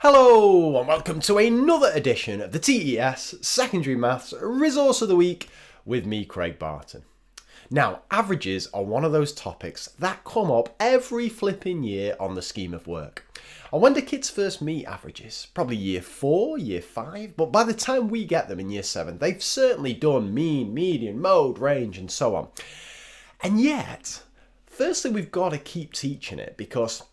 Hello and welcome to another edition of the TES Secondary Maths Resource of the Week with me, Craig Barton. Now, averages are one of those topics that come up every flipping year on the scheme of work. And when do kids first meet averages? Probably year 4, year 5, but by the time we get them in year 7, they've certainly done mean, median, mode, range and so on. And yet, firstly, we've got to keep teaching it because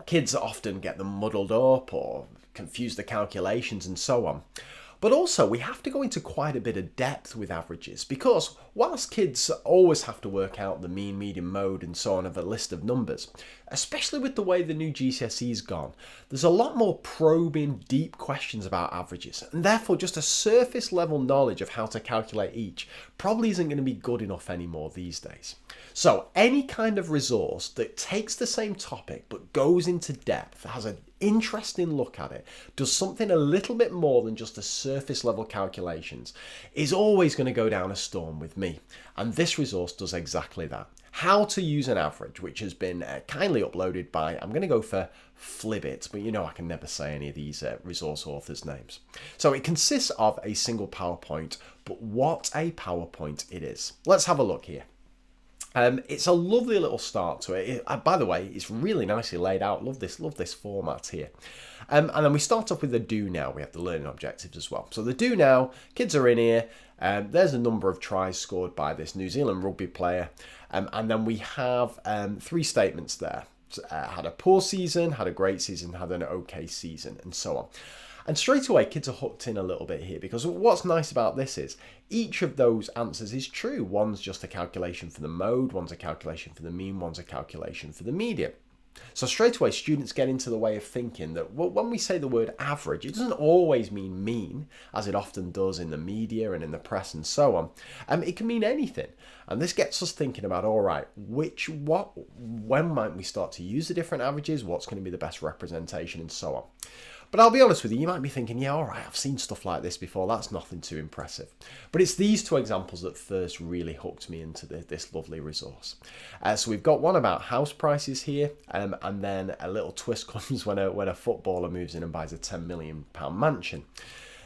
kids often get them muddled up or confuse the calculations and so on. But also we have to go into quite a bit of depth with averages because whilst kids always have to work out the mean, median, mode and so on of a list of numbers, especially with the way the new GCSE's gone, there's a lot more probing, deep questions about averages, and therefore just a surface level knowledge of how to calculate each probably isn't going to be good enough anymore these days. So any kind of resource that takes the same topic but goes into depth, has an interesting look at it, does something a little bit more than just the surface level calculations, is always going to go down a storm with me. And this resource does exactly that. How to use an average, which has been kindly uploaded by, I'm going to go for Flibbit, but you know I can never say any of these resource authors' names. So it consists of a single PowerPoint, but what a PowerPoint it is. Let's have a look here. It's a lovely little start to it. By the way, it's really nicely laid out. Love this format here. And then we start off with the do now. We have the learning objectives as well. So the do now, kids are in here. There's a number of tries scored by this New Zealand rugby player. And then we have 3 statements there. Had a poor season, had a great season, had an okay season, and so on. And straight away, kids are hooked in a little bit here because what's nice about this is each of those answers is true. One's just a calculation for the mode, one's a calculation for the mean, one's a calculation for the median. So straight away, students get into the way of thinking that when we say the word average, it doesn't always mean mean, as it often does in the media and in the press and so on. It can mean anything. And this gets us thinking about, all right, when might we start to use the different averages? What's going to be the best representation and so on? But I'll be honest with you, you might be thinking, yeah, all right, I've seen stuff like this before. That's nothing too impressive. But it's these 2 examples that first really hooked me into this lovely resource. So we've got one about house prices here, and then a little twist comes when a footballer moves in and buys a £10 million mansion.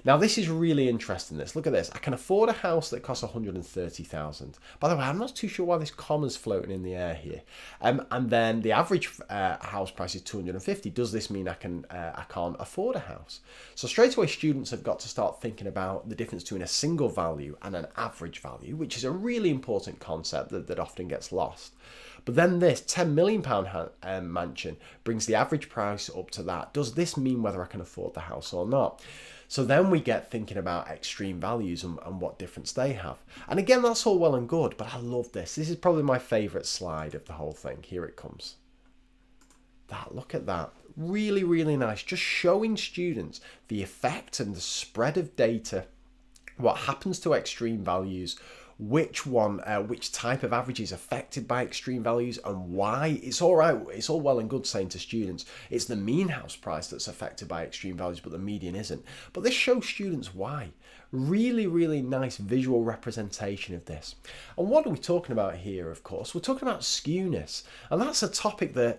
Now this is really interesting. Look at this. I can afford a house that costs 130,000. By the way, I'm not too sure why this comma's floating in the air here. And then the average house price is 250. Does this mean I can't afford a house? So straight away, students have got to start thinking about the difference between a single value and an average value, which is a really important concept that often gets lost. But then this £10 million mansion brings the average price up to that. Does this mean whether I can afford the house or not? So then we get thinking about extreme values and what difference they have. And again, that's all well and good, but I love this. This is probably my favourite slide of the whole thing. Here it comes. Look at that. Really, really nice. Just showing students the effect and the spread of data, what happens to extreme values, which type of average is affected by extreme values and why. It's all right, it's all well and good saying to students it's the mean house price that's affected by extreme values but the median isn't. But this shows students why. Really, really nice visual representation of this. And what are we talking about here? Of course, we're talking about skewness, and that's a topic that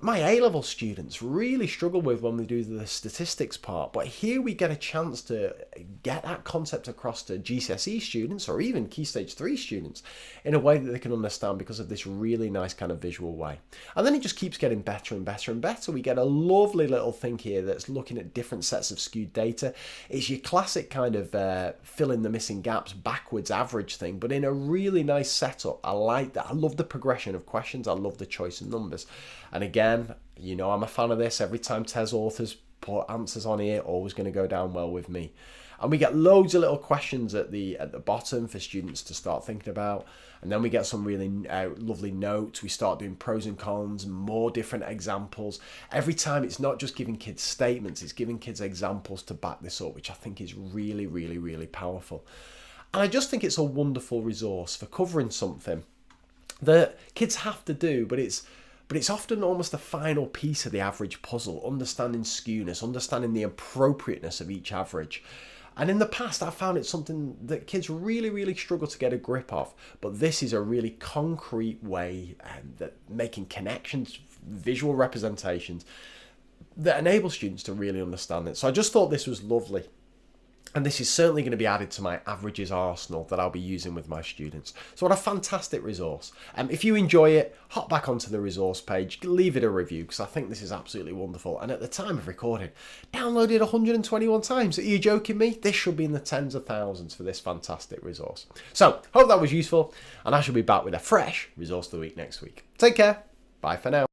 my A-level students really struggle with when we do the statistics part, but here we get a chance to get that concept across to GCSE students or even Key Stage 3 students in a way that they can understand because of this really nice kind of visual way. And then it just keeps getting better and better and better. We get a lovely little thing here that's looking at different sets of skewed data. It's your classic kind of fill in the missing gaps backwards average thing, but in a really nice setup. I like that. I love the progression of questions. I love the choice of numbers. And again, you know I'm a fan of this. Every time TES authors put answers on here, always going to go down well with me. And we get loads of little questions at the bottom for students to start thinking about. And then we get some really lovely notes. We start doing pros and cons, more different examples. Every time it's not just giving kids statements, it's giving kids examples to back this up, which I think is really, really, really powerful. And I just think it's a wonderful resource for covering something that kids have to do, but it's often almost a final piece of the average puzzle, understanding skewness, understanding the appropriateness of each average. And in the past, I found it something that kids really, really struggle to get a grip of. But this is a really concrete way that making connections, visual representations, that enable students to really understand it. So I just thought this was lovely. And this is certainly going to be added to my averages arsenal that I'll be using with my students. So what a fantastic resource. If you enjoy it, hop back onto the resource page, leave it a review, because I think this is absolutely wonderful. And at the time of recording, downloaded 121 times. Are you joking me? This should be in the tens of thousands for this fantastic resource. So hope that was useful, and I shall be back with a fresh resource of the week next week. Take care. Bye for now.